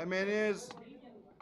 MNAs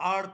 8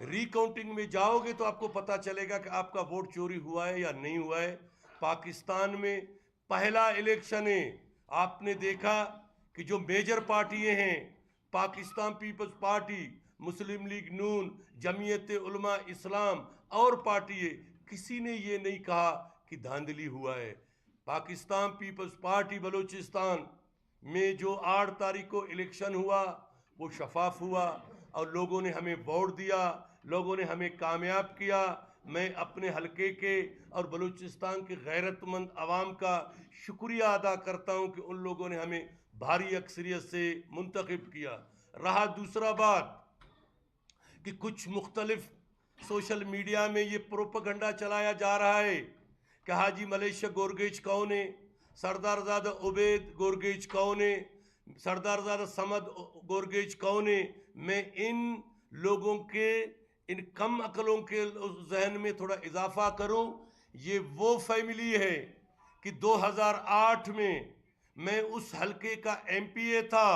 ری counting میں جاؤ گے تو آپ کو پتہ چلے گا کہ آپ کا ووٹ چوری ہوا ہے یا نہیں ہوا ہے۔ پاکستان میں پہلا الیکشن ہے، آپ نے دیکھا کہ جو میجر پارٹیاں ہیں، پاکستان پیپلز پارٹی، مسلم لیگ نون، جمعیت علماء اسلام اور پارٹی، کسی نے یہ نہیں کہا کہ دھاندلی ہوا ہے۔ پاکستان پیپلز پارٹی بلوچستان میں جو 8 تاریخ کو الیکشن ہوا وہ شفاف ہوا اور لوگوں نے ہمیں ووٹ دیا، لوگوں نے ہمیں کامیاب کیا۔ میں اپنے حلقے کے اور بلوچستان کے غیرت مند عوام کا شکریہ ادا کرتا ہوں کہ ان لوگوں نے ہمیں بھاری اکثریت سے منتخب کیا۔ رہا دوسرا بات کہ کچھ مختلف سوشل میڈیا میں یہ پروپیگنڈا چلایا جا رہا ہے کہ حاجی ملیشیا گورگیج کون ہے، سردار زادہ عبید گورگیج کون ہے، سردار زادہ سمد گورگیج کون ہے۔ میں ان لوگوں کے، ان کم عقلوں کے ذہن میں تھوڑا اضافہ کروں، یہ وہ فیملی ہے کہ 2008 میں اس حلقے کا ایم پی اے تھا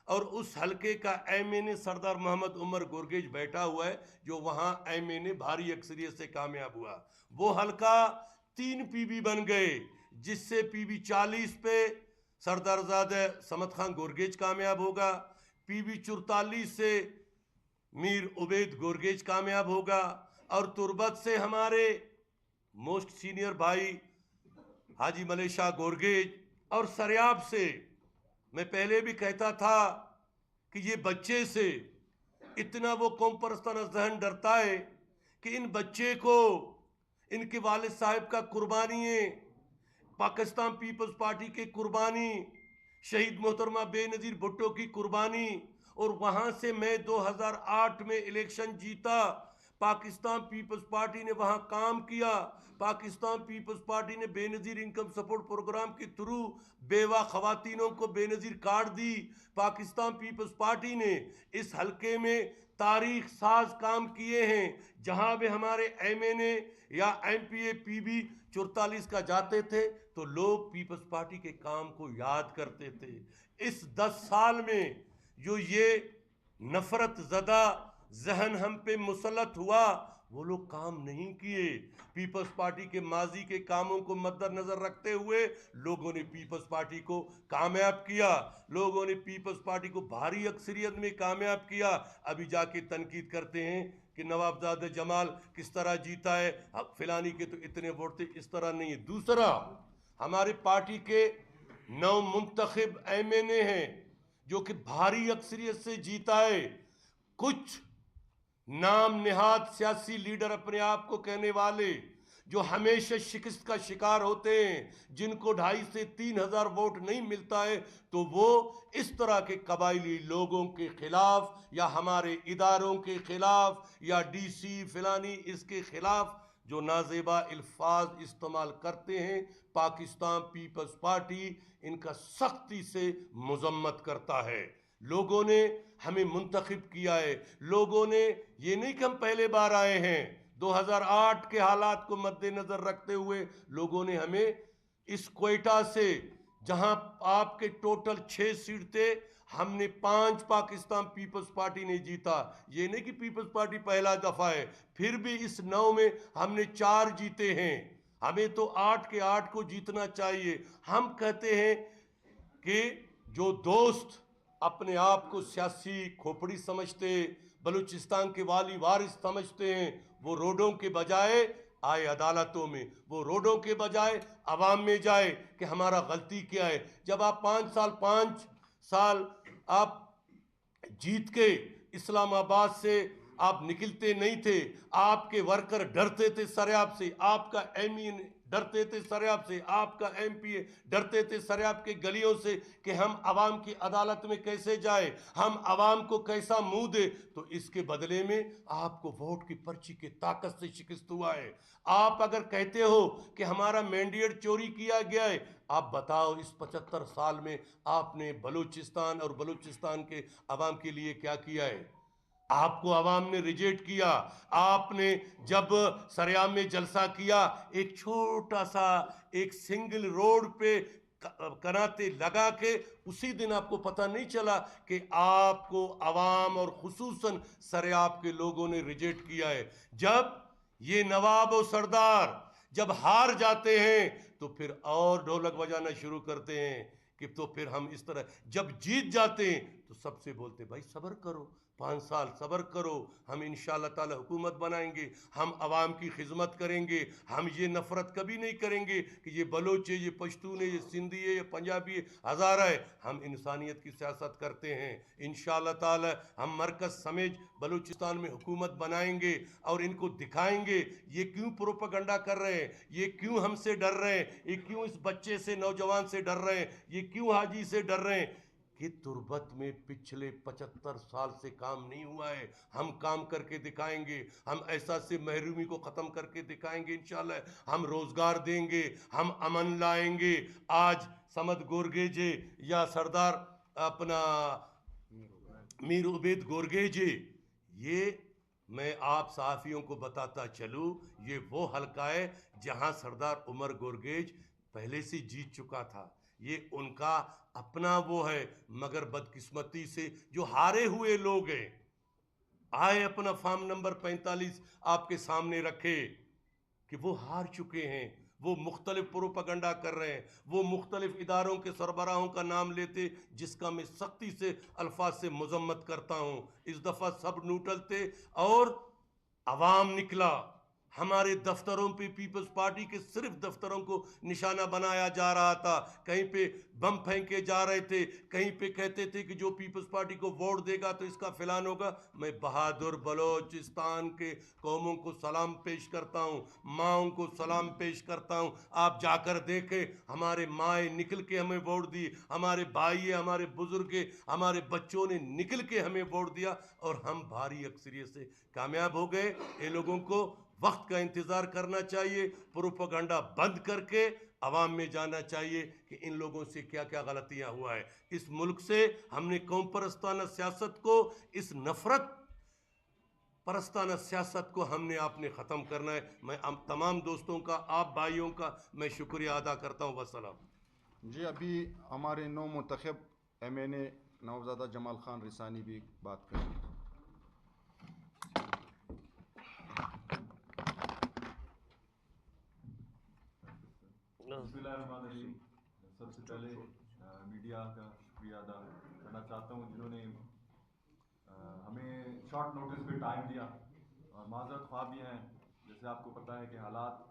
اور اس حلقے کا ایم این اے سردار محمد عمر گورگیج بیٹھا ہوا ہے، جو وہاں ایم این اے بھاری اکثریت سے کامیاب ہوا۔ وہ حلقہ 3 پی بی بن گئے، جس سے پی بی 40 پہ سردار زادہ سمد خان گورگیج کامیاب ہوگا، پی بی 44 سے میر عبید گورگیج کامیاب ہوگا، اور تربت سے ہمارے موسٹ سینئر بھائی حاجی ملیشا گورگیج، اور سریاب سے میں پہلے بھی کہتا تھا کہ یہ بچے سے اتنا وہ قوم پرستانہ ذہن ڈرتا ہے کہ ان بچے کو ان کے والد صاحب کا قربانی ہے، پاکستان پیپلز پارٹی کے قربانی، شہید محترمہ بے نظیر بھٹو کی قربانی، اور وہاں سے میں 2008 میں الیکشن جیتا، پاکستان پیپلز پارٹی نے وہاں کام کیا، پاکستان پیپلز پارٹی نے بے نظیر انکم سپورٹ پروگرام کے تھرو بیوہ خواتینوں کو بے نظیر کارڈ دی۔ پاکستان پیپلز پارٹی نے اس حلقے میں تاریخ ساز کام کیے ہیں، جہاں بھی ہمارے ایم این اے یا M P a P be 44 کا جاتے تھے تو لوگ پیپلز پارٹی کے کام کو یاد کرتے تھے۔ اس 10 سال میں جو یہ نفرت زدہ ذہن ہم پہ مسلط ہوا، وہ لوگ کام نہیں کیے۔ پیپلز پارٹی کے ماضی کے کاموں کو مد نظر رکھتے ہوئے لوگوں نے پیپلز پارٹی کو کامیاب کیا، لوگوں نے پیپلز پارٹی کو بھاری اکثریت میں کامیاب کیا۔ ابھی جا کے تنقید کرتے ہیں کہ نواب زادہ جمال کس طرح جیتا ہے، اب فلانی کے تو اتنے ووٹ تھے، اس طرح نہیں ہے۔ دوسرا، ہمارے پارٹی کے 9 منتخب ایم این اے ہیں جو کہ بھاری اکثریت سے جیتا ہے۔ کچھ نام نہاد سیاسی لیڈر اپنے آپ کو کہنے والے جو ہمیشہ شکست کا شکار ہوتے ہیں، جن کو 2.5 سے 3 ہزار ووٹ نہیں ملتا ہے، تو وہ اس طرح کے قبائلی لوگوں کے خلاف یا ہمارے اداروں کے خلاف یا ڈی سی فلانی اس کے خلاف جو نازیبا الفاظ استعمال کرتے ہیں، پاکستان پیپلز پارٹی ان کا سختی سے مذمت کرتا ہے۔ لوگوں نے ہمیں منتخب کیا ہے، لوگوں نے یہ نہیں کہ ہم پہلے بار آئے ہیں، 2008 کے حالات کو مد نظر رکھتے ہوئے لوگوں نے ہمیں اس کوئٹہ سے، جہاں آپ کے ٹوٹل 6 سیٹ تھے، ہم نے 5 پاکستان پیپلز پارٹی نے جیتا۔ یہ نہیں کہ پیپلز پارٹی پہلا دفعہ ہے، پھر بھی اس 9 میں ہم نے 4 جیتے ہیں۔ ہمیں تو 8 کے 8 کو جیتنا چاہیے۔ ہم کہتے ہیں کہ جو دوست اپنے آپ کو سیاسی کھوپڑی سمجھتے، بلوچستان کے والی وارث سمجھتے ہیں، وہ روڈوں کے بجائے آئے عدالتوں میں، وہ روڈوں کے بجائے عوام میں جائے کہ ہمارا غلطی کیا ہے۔ جب آپ 5 سال آپ جیت کے اسلام آباد سے آپ نکلتے نہیں تھے، آپ کے ورکر ڈرتے تھے سریاب سے، آپ کا ایم این ڈرتے تھے سریاب سے، آپ کا ایم پی اے ڈرتے تھے سریاب کے گلیوں سے کہ ہم عوام کی عدالت میں کیسے جائے، ہم عوام کو کیسا منہ دے، تو اس کے بدلے میں آپ کو ووٹ کی پرچی کی طاقت سے شکست ہوا ہے۔ آپ اگر کہتے ہو کہ ہمارا مینڈیٹ چوری کیا گیا ہے، آپ بتاؤ اس 75 سال میں آپ نے بلوچستان اور بلوچستان کے عوام کے لیے کیا کیا ہے؟ آپ کو عوام نے ریجیکٹ کیا۔ آپ نے جب سریاب میں جلسہ کیا، ایک چھوٹا سا ایک سنگل روڈ پہ کناتے لگا کے اسی دن آپ کو پتہ نہیں چلا کہ آپ کو عوام اور خصوصاً سریاب کے لوگوں نے ریجیکٹ کیا ہے. جب یہ نواب و سردار جب ہار جاتے ہیں تو پھر اور ڈھولک بجانا شروع کرتے ہیں کہ تو پھر ہم اس طرح، جب جیت جاتے ہیں تو سب سے بولتے بھائی صبر کرو، 5 سال صبر کرو، ہم انشاءاللہ تعالی حکومت بنائیں گے، ہم عوام کی خدمت کریں گے، ہم یہ نفرت کبھی نہیں کریں گے کہ یہ بلوچ ہے، یہ پشتون ہے، یہ سندھی ہے، یہ پنجابی ہے، ہزارہ ہے. ہم انسانیت کی سیاست کرتے ہیں. انشاءاللہ تعالی ہم مرکز سمیت بلوچستان میں حکومت بنائیں گے اور ان کو دکھائیں گے یہ کیوں پروپیگنڈا کر رہے ہیں، یہ کیوں ہم سے ڈر رہے ہیں، یہ کیوں اس بچے سے، نوجوان سے ڈر رہے ہیں، یہ کیوں حاجی سے ڈر رہے ہیں. کہ تربت میں پچھلے 75 سال سے کام نہیں ہوا ہے، ہم کام کر کے دکھائیں گے، ہم احساس سے محرومی کو ختم کر کے دکھائیں گے انشاءاللہ، ہم روزگار دیں گے، ہم امن لائیں گے. آج سمد گورگیجے یا سردار اپنا میر عبید گورگیجے، یہ میں آپ صحافیوں کو بتاتا چلوں یہ وہ حلقہ ہے جہاں سردار عمر گورگیج پہلے سے جیت چکا تھا. یہ ان کا اپنا وہ ہے، مگر بدقسمتی سے جو ہارے ہوئے لوگ ہیں آئے اپنا فارم نمبر 45 آپ کے سامنے رکھے کہ وہ ہار چکے ہیں، وہ مختلف پروپیگنڈا کر رہے ہیں، وہ مختلف اداروں کے سربراہوں کا نام لیتے جس کا میں سختی سے الفاظ سے مذمت کرتا ہوں. اس دفعہ سب نیوٹرل تھے اور عوام نکلا. ہمارے دفتروں پہ پیپلز پارٹی کے صرف دفتروں کو نشانہ بنایا جا رہا تھا، کہیں پہ بم پھینکے جا رہے تھے، کہیں پہ کہتے تھے کہ جو پیپلز پارٹی کو ووٹ دے گا تو اس کا فلان ہوگا. میں بہادر بلوچستان کے قوموں کو سلام پیش کرتا ہوں، ماؤں کو سلام پیش کرتا ہوں. آپ جا کر دیکھیں ہمارے مائیں نکل کے ہمیں ووٹ دی، ہمارے بھائی ہمارے بزرگ ہمارے بچوں نے نکل کے ہمیں ووٹ دیا اور ہم بھاری اکثریت سے کامیاب ہو گئے. یہ لوگوں کو وقت کا انتظار کرنا چاہیے، پروپیگنڈا بند کر کے عوام میں جانا چاہیے کہ ان لوگوں سے کیا کیا غلطیاں ہوا ہے. اس ملک سے ہم نے قوم پرستانہ سیاست کو، اس نفرت پرستانہ سیاست کو ہم نے آپ نے ختم کرنا ہے. میں تمام دوستوں کا، آپ بھائیوں کا میں شکریہ ادا کرتا ہوں. والسلام. جی ابھی ہمارے نو منتخب ایم این اے نوزادہ جمال خان رسانی بھی بات کریں گے. بسم اللہ الرحمن الرحیم. سب سے پہلے میڈیا کا شکریہ ادا کرنا چاہتا ہوں جنہوں نے ہمیں شارٹ نوٹس پہ ٹائم دیا، اور معذرت خواہ بھی ہیں. جیسے آپ کو پتہ ہے کہ حالات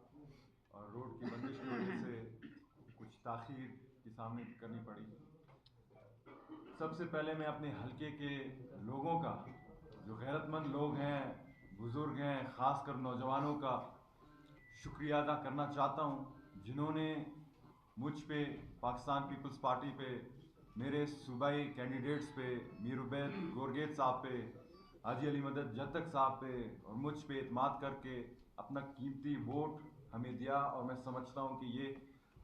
اور روڈ کی بندش کی وجہ سے کچھ تاخیر کی سامنے کرنی پڑی. سب سے پہلے میں اپنے حلقے کے لوگوں کا، جو غیرت مند لوگ ہیں، بزرگ ہیں، خاص کر نوجوانوں کا شکریہ ادا کرنا چاہتا ہوں جنہوں نے مجھ پہ، پاکستان پیپلز پارٹی پہ، میرے صوبائی کینڈیڈیٹس پہ، میر عبید گورگیج صاحب پہ، حاجی علی مدد جتک صاحب پہ اور مجھ پہ اعتماد کر کے اپنا قیمتی ووٹ ہمیں دیا. اور میں سمجھتا ہوں کہ یہ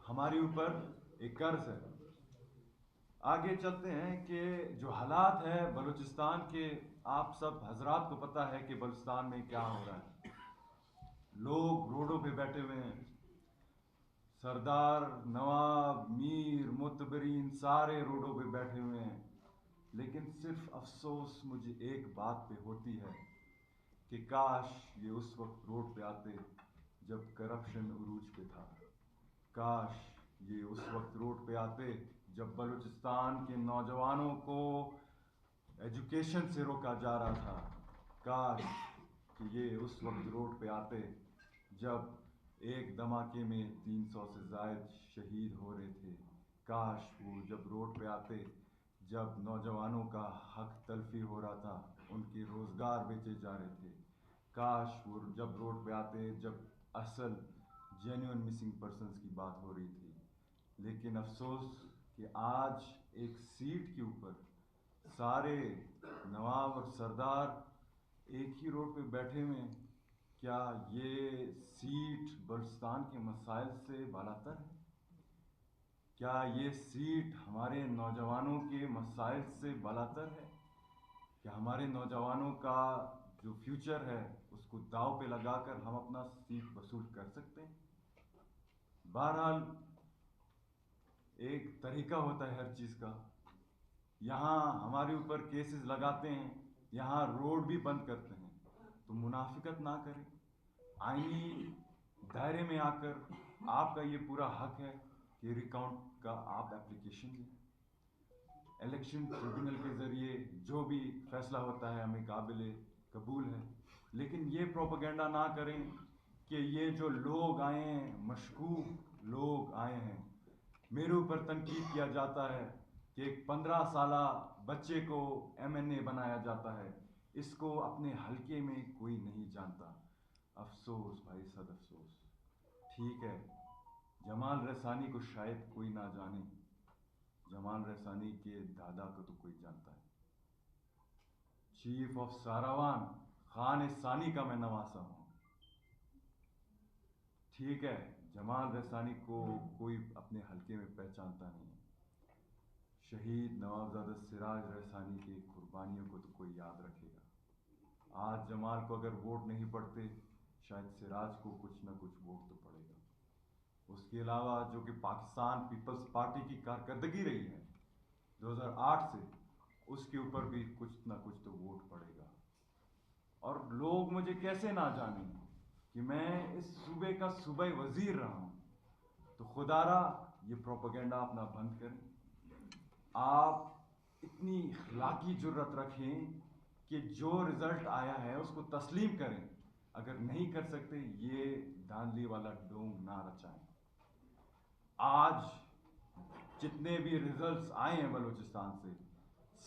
ہمارے اوپر ایک قرض ہے. آگے چلتے ہیں کہ جو حالات ہیں بلوچستان کے، آپ سب حضرات کو پتہ ہے کہ بلوچستان میں کیا ہو رہا ہے. لوگ روڈوں پہ بیٹھے ہوئے ہیں، سردار، نواب، میر، معتبرین سارے روڈوں پہ بیٹھے ہوئے ہیں. لیکن صرف افسوس مجھے ایک بات پہ ہوتی ہے کہ کاش یہ اس وقت روڈ پہ آتے جب کرپشن عروج پہ تھا. کاش یہ اس وقت روڈ پہ آتے جب بلوچستان کے نوجوانوں کو ایجوکیشن سے روکا جا رہا تھا. کاش کہ یہ اس وقت روڈ پہ آتے جب ایک دھماکے میں 300 سے زائد شہید ہو رہے تھے. کاش وہ جب روڈ پہ آتے جب نوجوانوں کا حق تلفی ہو رہا تھا، ان کے روزگار بیچے جا رہے تھے. کاش وہ جب روڈ پہ آتے جب اصل جینیون مسنگ پرسنز کی بات ہو رہی تھی. لیکن افسوس کہ آج ایک سیٹ کے اوپر سارے نواب اور سردار ایک ہی روڈ پہ بیٹھے ہوئے ہیں. کیا یہ سیٹ بلوچستان کے مسائل سے بالاتر ہے؟ کیا یہ سیٹ ہمارے نوجوانوں کے مسائل سے بالاتر ہے؟ کیا ہمارے نوجوانوں کا جو فیوچر ہے اس کو داؤ پہ لگا کر ہم اپنا سیٹ وصول کر سکتے ہیں؟ بہرحال ایک طریقہ ہوتا ہے ہر چیز کا. یہاں ہمارے اوپر کیسز لگاتے ہیں, یہاں روڈ بھی بند کرتے ہیں, تو منافقت نہ کریں. آئینی دائرے میں آ کر آپ کا یہ پورا حق ہے کہ ریکاؤنٹ کا آپ اپلیکیشن دیں. الیکشن ٹریبونل کے ذریعے جو بھی فیصلہ ہوتا ہے ہمیں قابل قبول ہے, لیکن یہ پروپیگنڈا نہ کریں کہ یہ جو لوگ آئے ہیں, مشکوک لوگ آئے ہیں. میرے اوپر تنقید کیا جاتا ہے کہ ایک 15 سالہ بچے کو MNA بنایا جاتا ہے, اس کو اپنے حلقے میں کوئی نہیں جانتا. افسوس بھائی, صد افسوس. ٹھیک ہے, جمال رسانی کو شاید کوئی نہ جانے, جمال رسانی کے دادا کو تو کوئی جانتا ہے. چیف آف ساراوان خان ثانی کا میں نواسا ہوں. ٹھیک ہے, جمال رسانی کو کوئی اپنے حلقے میں پہچانتا نہیں. شہید نوابزادہ سراج رسانی کی قربانیوں کو تو کوئی یاد رکھے گا. آج جمال کو اگر ووٹ نہیں پڑتے, شاید سراج کو کچھ نہ کچھ ووٹ تو پڑے گا. اس کے علاوہ جو کہ پاکستان پیپلز پارٹی کی کارکردگی رہی ہے 2008 سے, اس کے اوپر بھی کچھ نہ کچھ تو ووٹ پڑے گا. اور لوگ مجھے کیسے نہ جانیں کہ میں اس صوبے کا صوبائی وزیر رہا ہوں. تو خدا را یہ پروپیگنڈا اپنا بند کریں. آپ اتنی اخلاقی جرت رکھیں کہ جو رزلٹ آیا ہے اس کو تسلیم کریں. اگر نہیں کر سکتے, یہ دھاندلی والا ڈونگ نہ رچائیں. آج جتنے بھی ریزلٹس آئے ہیں بلوچستان سے,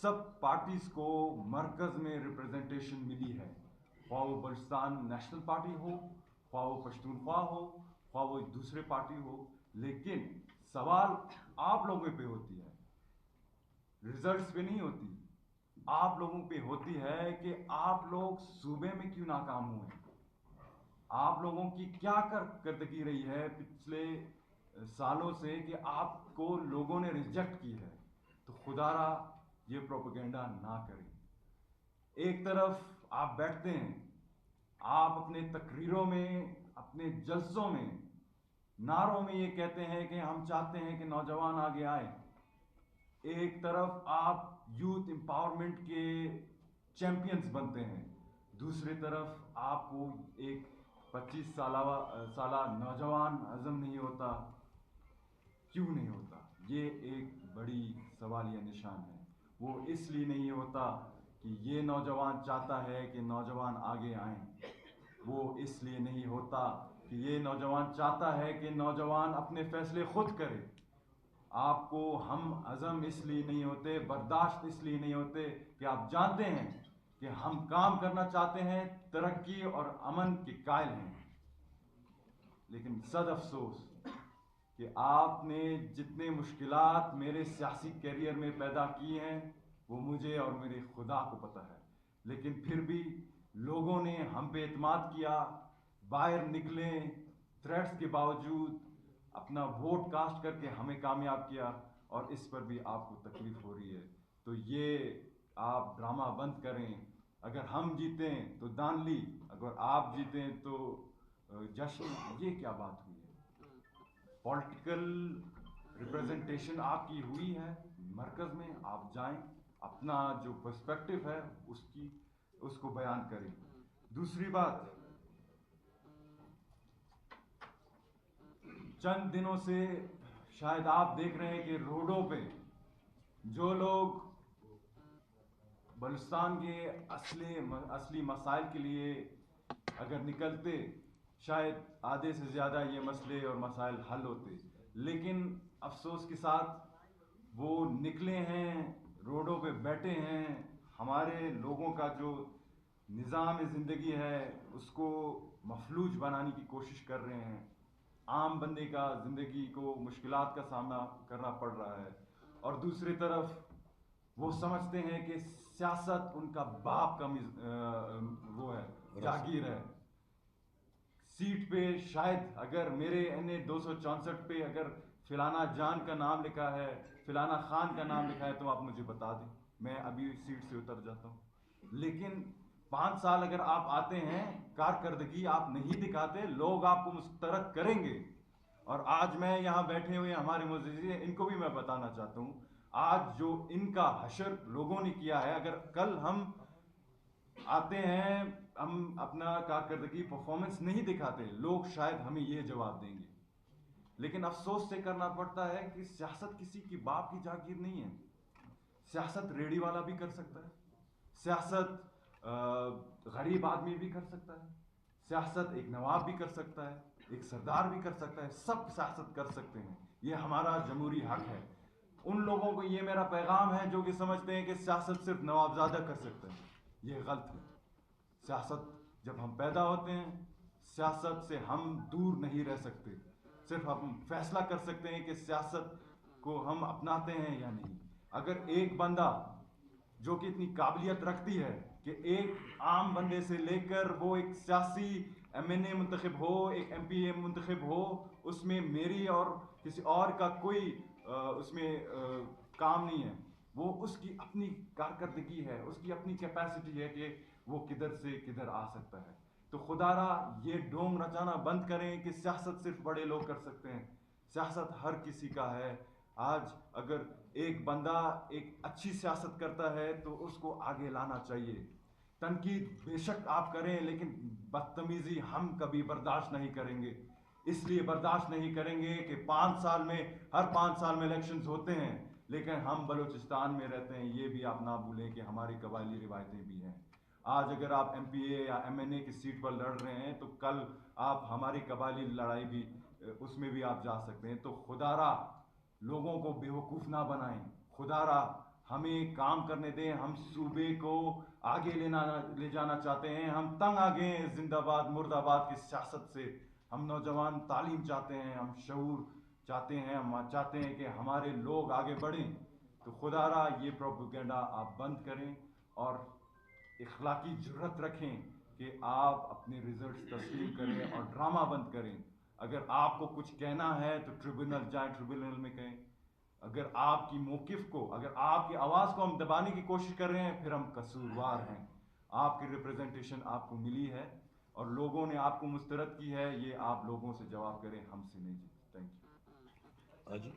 سب پارٹیز کو مرکز میں ریپرزنٹیشن ملی ہے, خواہ وہ بلوچستان نیشنل پارٹی ہو, خواہ وہ پشتونخوا ہو, خواہ وہ دوسرے پارٹی ہو. لیکن سوال آپ لوگوں پہ ہوتی ہے, ریزلٹس پہ نہیں ہوتی. آپ لوگوں پہ ہوتی ہے کہ آپ لوگ صوبے میں کیوں ناکام ہوئے, آپ لوگوں کی کیا کارکردگی رہی ہے پچھلے سالوں سے کہ آپ کو لوگوں نے ریجیکٹ کی ہے. تو خدا را یہ پروپیگنڈا نہ کریں. ایک طرف آپ بیٹھتے ہیں, آپ اپنے تقریروں میں, اپنے جلسوں میں, نعروں میں یہ کہتے ہیں کہ ہم چاہتے ہیں کہ نوجوان آگے آئے. ایک طرف آپ یوتھ امپاورمنٹ کے چیمپئنز بنتے ہیں, دوسری طرف آپ کو ایک 25 سالہ نوجوان عزم نہیں ہوتا. کیوں نہیں ہوتا؟ یہ ایک بڑی سوالیہ نشان ہے. وہ اس لیے نہیں ہوتا کہ یہ نوجوان چاہتا ہے کہ نوجوان آگے آئیں. وہ اس لیے نہیں ہوتا کہ یہ نوجوان چاہتا ہے کہ نوجوان اپنے فیصلے خود کرے. آپ کو ہم عزم اس لیے نہیں ہوتے, برداشت اس لیے نہیں ہوتے کہ آپ جانتے ہیں کہ ہم کام کرنا چاہتے ہیں, ترقی اور امن کے قائل ہیں. لیکن صد افسوس کہ آپ نے جتنے مشکلات میرے سیاسی کیریئر میں پیدا کی ہیں وہ مجھے اور میرے خدا کو پتہ ہے. لیکن پھر بھی لوگوں نے ہم پہ اعتماد کیا, باہر نکلے, تھریٹس کے باوجود اپنا ووٹ کاسٹ کر کے ہمیں کامیاب کیا, اور اس پر بھی آپ کو تکلیف ہو رہی ہے. تو یہ آپ ڈرامہ بند کریں. اگر ہم جیتیں تو دانلی, اگر آپ جیتیں تو جشن. یہ کیا بات ہوئی ہے؟ پولیٹیکل ریپرزنٹیشن آپ کی ہوئی ہے مرکز میں, آپ جائیں, اپنا جو پرسپیکٹو ہے اس کو بیان کریں. دوسری بات, چند دنوں سے شاید آپ دیکھ رہے ہیں کہ روڈوں پہ جو لوگ بلوچستان کے اصلی مسائل کے لیے اگر نکلتے, شاید آدھے سے زیادہ یہ مسئلے اور مسائل حل ہوتے. لیکن افسوس کے ساتھ وہ نکلے ہیں, روڈوں پہ بیٹھے ہیں, ہمارے لوگوں کا جو نظام زندگی ہے اس کو مفلوج بنانے کی کوشش کر رہے ہیں. عام بندے کا زندگی کو مشکلات کا سامنا کرنا پڑ رہا ہے. اور دوسری طرف وہ سمجھتے ہیں کہ سیاست ان کا باپ کا وہ ہے, جاگیر ہے. سیٹ پہ شاید اگر میرے NA 264 پہ اگر فلانا جان کا نام لکھا ہے, فلانا خان کا نام لکھا ہے, تو آپ مجھے بتا دیں, میں ابھی سیٹ سے اتر جاتا ہوں. لیکن 5 سال اگر آپ آتے ہیں, کارکردگی آپ نہیں دکھاتے, لوگ آپ کو مسترد کریں گے. اور آج میں یہاں بیٹھے ہوئے ہمارے معززین ان کو بھی میں بتانا چاہتا ہوں، آج جو ان کا حشر لوگوں نے کیا ہے، اگر کل ہم آتے ہیں ہم اپنا کارکردگی پرفارمنس نہیں دکھاتے، لوگ شاید ہمیں یہ جواب دیں گے. لیکن افسوس سے کرنا پڑتا ہے کہ سیاست کسی کی باپ کی جاگیر نہیں ہے. سیاست ریڑھی والا بھی کر سکتا ہے، سیاست غریب آدمی بھی کر سکتا ہے، سیاست ایک نواب بھی کر سکتا ہے، ایک سردار بھی کر سکتا ہے، سب سیاست کر سکتے ہیں. یہ ہمارا جمہوری حق ہے. ان لوگوں کو یہ میرا پیغام ہے جو کہ سمجھتے ہیں کہ سیاست صرف نوابزادہ کر سکتا ہے، یہ غلط ہے. سیاست جب ہم پیدا ہوتے ہیں، سیاست سے ہم دور نہیں رہ سکتے. صرف ہم فیصلہ کر سکتے ہیں کہ سیاست کو ہم اپناتے ہیں یا نہیں. اگر ایک بندہ جو کہ اتنی قابلیت رکھتی ہے کہ ایک عام بندے سے لے کر وہ ایک سیاسی ایم این اے منتخب ہو، ایک ایم پی اے منتخب ہو، اس میں میری اور کسی اور کا کوئی اس میں کام نہیں ہے. وہ اس کی اپنی کارکردگی ہے، اس کی اپنی کیپیسٹی ہے کہ وہ کدھر سے کدھر آ سکتا ہے. تو خدا را یہ ڈھونگ رچانا بند کریں کہ سیاست صرف بڑے لوگ کر سکتے ہیں. سیاست ہر کسی کا ہے. آج اگر ایک بندہ ایک اچھی سیاست کرتا ہے تو اس کو آگے لانا چاہیے. تنقید بے شک آپ کریں، لیکن بدتمیزی ہم کبھی برداشت نہیں کریں گے. اس لیے برداشت نہیں کریں گے کہ 5 سال میں ہر 5 سال میں الیکشنز ہوتے ہیں، لیکن ہم بلوچستان میں رہتے ہیں. یہ بھی آپ نہ بھولیں کہ ہماری قبائلی روایتیں بھی ہیں. آج اگر آپ ایم پی اے یا ایم این اے کی سیٹ پر لڑ رہے ہیں تو کل آپ ہماری قبائلی لڑائی بھی اس میں بھی آپ جا سکتے ہیں. تو خدا را لوگوں کو بیوقوف نہ بنائیں. خدا را ہمیں کام کرنے دیں. ہم صوبے کو آگے لے جانا چاہتے ہیں. ہم تنگ آ گئے ہیں زندہ باد مرد آباد کی سیاست سے. ہم نوجوان تعلیم چاہتے ہیں، ہم شعور چاہتے ہیں، ہم چاہتے ہیں کہ ہمارے لوگ آگے بڑھیں. تو خدا را یہ پروپیگنڈا آپ بند کریں اور اخلاقی جرت رکھیں کہ آپ اپنے ریزلٹس تسلیم کریں اور ڈرامہ بند کریں. اگر آپ کو کچھ کہنا ہے تو ٹریبونل جائیں، ٹریبونل میں کہیں. اگر آپ کی موقف کو، اگر آپ کی آواز کو ہم دبانے کی کوشش کر رہے ہیں، پھر ہم قصوروار ہیں. آپ کی ریپریزنٹیشن آپ کو ملی ہے اور لوگوں نے آپ کو مسترد کی ہے. یہ آپ لوگوں سے جواب کریں، ہم سے نہیں. Thank you. جی